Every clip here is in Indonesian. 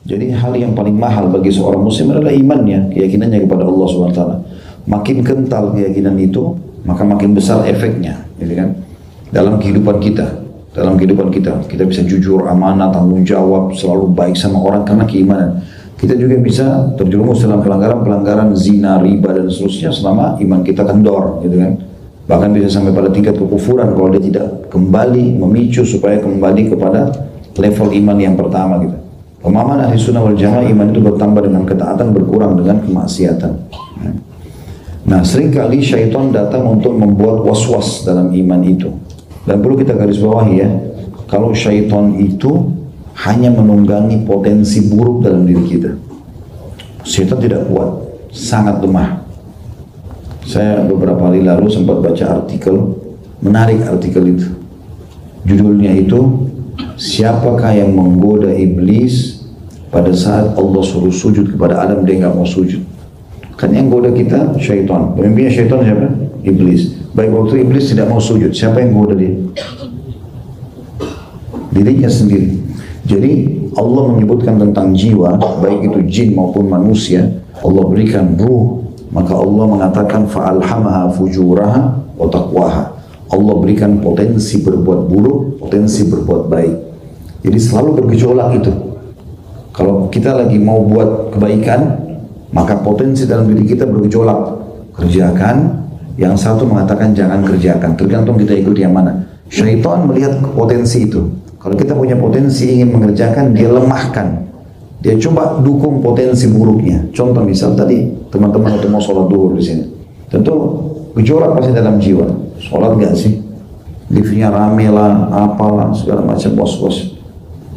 Jadi hal yang paling mahal bagi seorang muslim adalah imannya, keyakinannya kepada Allah SWT. Makin kental keyakinan itu, maka makin besar efeknya, gitu kan? Dalam kehidupan kita. Dalam kehidupan kita bisa jujur, amanah, tanggung jawab, selalu baik sama orang karena keimanan. Kita juga bisa terjerumus dalam pelanggaran-pelanggaran zina, riba dan seterusnya selama iman kita kendor, gitu kan? Bahkan bisa sampai pada tingkat kekufuran kalau dia tidak kembali memicu supaya kembali kepada level iman yang pertama, gitu. Pemahaman ahli sunnah wal jamaah, iman itu bertambah dengan ketaatan, berkurang dengan kemaksiatan. Nah, seringkali syaitan datang untuk membuat was-was dalam iman itu. Dan perlu kita garis bawahi ya, kalau syaitan itu hanya menunggangi potensi buruk dalam diri kita. Syaitan tidak kuat, sangat lemah. Saya beberapa hari lalu sempat baca artikel, menarik artikel itu. Judulnya itu, siapakah yang menggoda iblis pada saat Allah suruh sujud kepada Adam, dia nggak mau sujud. Kan yang goda kita syaitan. Pemimpinnya syaitan siapa? Iblis. Baik, waktu iblis tidak mau sujud, siapa yang goda dia? Dirinya sendiri. Jadi Allah menyebutkan tentang jiwa, baik itu jin maupun manusia, Allah berikan ruh, maka Allah mengatakan fa'alhamaha fujuraha wa taqwaha. Allah berikan potensi berbuat buruk, potensi berbuat baik. Jadi selalu bergejolak itu. Kalau kita lagi mau buat kebaikan, maka potensi dalam diri kita bergejolak. Kerjakan, yang satu mengatakan jangan kerjakan. Tergantung kita ikut yang mana. Syaitan melihat potensi itu. Kalau kita punya potensi ingin mengerjakan, dia lemahkan. Dia coba dukung potensi buruknya. Contoh misal tadi, teman-teman waktu mau sholat duhur di sini. Tentu gejolak pasti dalam jiwa. Sholat gak sih? Liftnya rame lah, apalah, segala macam bos-bos.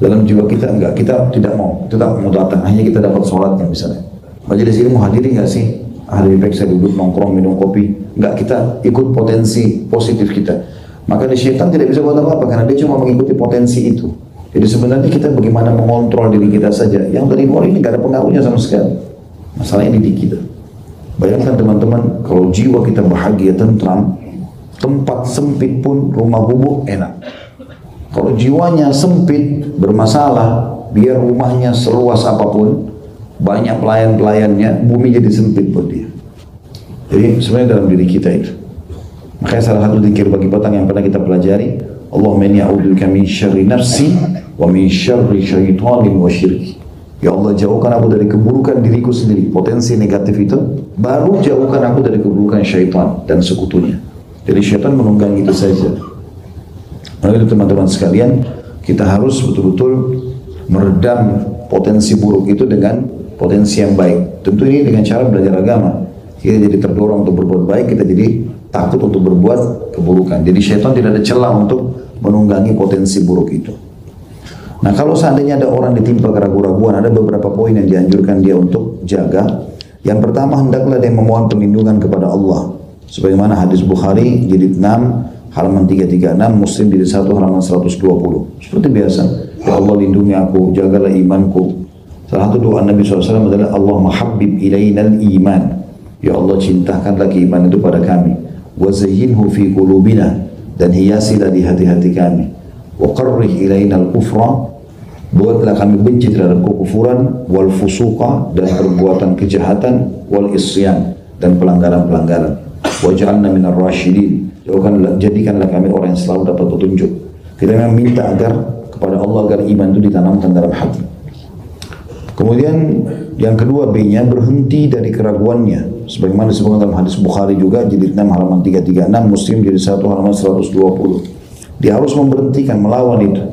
Dalam jiwa kita enggak, kita tidak mau datang, hanya kita dapat sholatnya misalnya. Majelis ilmu hadiri enggak sih? Lebih baik saya duduk nongkrong minum kopi. Enggak, kita ikut potensi positif kita. Maka di syaitan tidak bisa buat apa-apa karena dia cuma mengikuti potensi itu. Jadi sebenarnya kita bagaimana mengontrol diri kita saja. Yang dari luar ini enggak ada pengaruhnya sama sekali. Masalahnya di kita. Bayangkan teman-teman, kalau jiwa kita bahagia, tentram, tempat sempit pun rumah gubuk enak. Kalau jiwanya sempit, bermasalah, biar rumahnya seluas apapun, banyak pelayan-pelayannya, bumi jadi sempit buat dia. Jadi sebenarnya dalam diri kita itu. Makanya salah satu zikir bagi petang yang pernah kita pelajari, Allahumma inni a'udzubika min syarri nafsi wa min syarri syaitanin wa syirki. Ya Allah, jauhkan aku dari keburukan diriku sendiri, potensi negatif itu, baru jauhkan aku dari keburukan syaitan dan sekutunya. Jadi syaitan menunggangi itu saja. Maka teman-teman sekalian, kita harus betul-betul meredam potensi buruk itu dengan potensi yang baik. Tentu ini dengan cara belajar agama. Kita jadi terdorong untuk berbuat baik, kita jadi takut untuk berbuat keburukan. Jadi syaitan tidak ada celah untuk menunggangi potensi buruk itu. Nah, kalau seandainya ada orang ditimpa keraguan-raguan, ada beberapa poin yang dianjurkan dia untuk jaga. Yang pertama, hendaklah dia memohon perlindungan kepada Allah. Sebagaimana hadis Bukhari jilid 6 halaman 336, Muslim jilid 1 halaman 120. Seperti biasa, ya Allah lindungi aku, jagalah imanku. Salah satu doa Nabi SAW adalah Allahumma habbib ilainal iman. Ya Allah, cintakanlah keimanan itu pada kami. Wa zayyinhu fi qulubina, dan hiasilah di hati-hati kami. Wa qarrih ilainal kufra, buatlah kami benci terhadap kekufuran, wal fusuqa, dan perbuatan kejahatan, wal isyan, dan pelanggaran-pelanggaran. Waj'alna minar rasyidin, jadikanlah kami orang yang selalu dapat petunjuk. Kita memang minta agar kepada Allah agar iman itu ditanamkan dalam hati. Kemudian yang kedua B-nya, berhenti dari keraguannya. Sebagaimana disebutkan dalam hadis Bukhari juga jilid 6 halaman 336, Muslim jilid 1 halaman 120. Dia harus memberhentikan, melawan itu.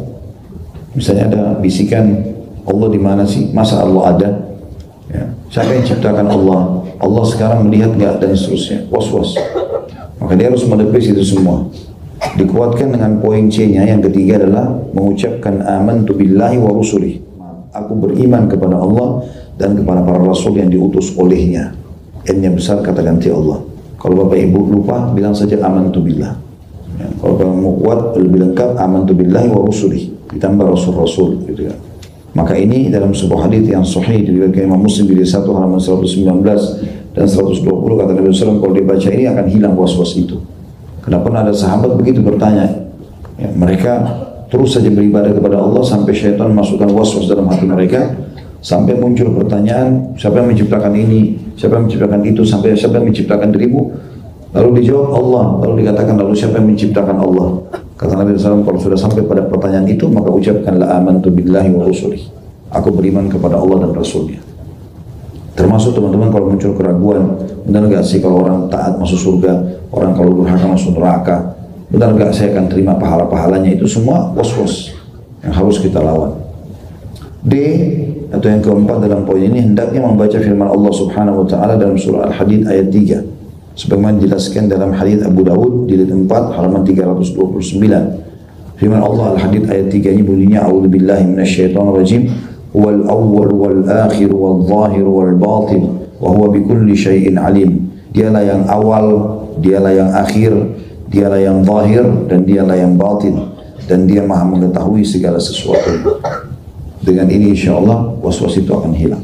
Misalnya ada bisikan, Allah di mana sih? Masa Allah ada? Ya. Siapa yang ciptakan Allah? Allah sekarang melihat nggak? Dan seterusnya. Was-was. Maka dia harus menepis itu semua. Dikuatkan dengan poin C-nya. Yang ketiga adalah mengucapkan amantu billahi wa rusulih. Aku beriman kepada Allah dan kepada para rasul yang diutus olehnya. N-nya besar, kata ganti Allah. Kalau bapak ibu lupa, bilang saja amantu billah. Ya. Kalau bapak mau kuat, lebih lengkap amantu billahi wa rusulih. Ditambah rasul-rasul. Gitu ya. Maka ini dalam sebuah hadis yang sahih diriwayatkan Imam Muslim di 1 halaman 119 dan 120, kata Nabi SAW, kalau dibaca ini akan hilang was-was itu. Kenapa ada sahabat begitu bertanya, ya, mereka terus saja beribadah kepada Allah sampai syaitan masukkan was-was dalam hati mereka, Sampai muncul pertanyaan, siapa yang menciptakan ini, siapa yang menciptakan itu, sampai siapa yang menciptakan dirimu. Lalu dijawab Allah. Lalu dikatakan, lalu siapa yang menciptakan Allah? Kata Nabi SAW, kalau sudah sampai pada pertanyaan itu, maka ucapkanlah amantu billahi wa rasulih. Aku beriman kepada Allah dan Rasulnya. Termasuk teman-teman kalau muncul keraguan, benar nggak sih kalau orang taat masuk surga, orang kalau durhaka masuk neraka, benar nggak saya akan terima pahala-pahalanya? Itu semua was-was yang harus kita lawan. D, atau yang keempat dalam poin ini, hendaknya membaca firman Allah Subhanahu wa taala dalam surah Al-Hadid ayat 3. Sebagaimana dijelaskan dalam hadis Abu Dawud jilid 4 halaman 329. Firman Allah Al-Hadid ayat 3 ini bunyinya, a'udzubillahi minasyaitonirrajim, wal awwal wal akhir wal zahir wal batin wa huwa bikulli syai'in alim. Dialah yang awal, dialah yang akhir, dialah yang zahir dan dialah yang batin, dan dia maha mengetahui segala sesuatu. Dengan ini insya Allah was-was itu akan hilang.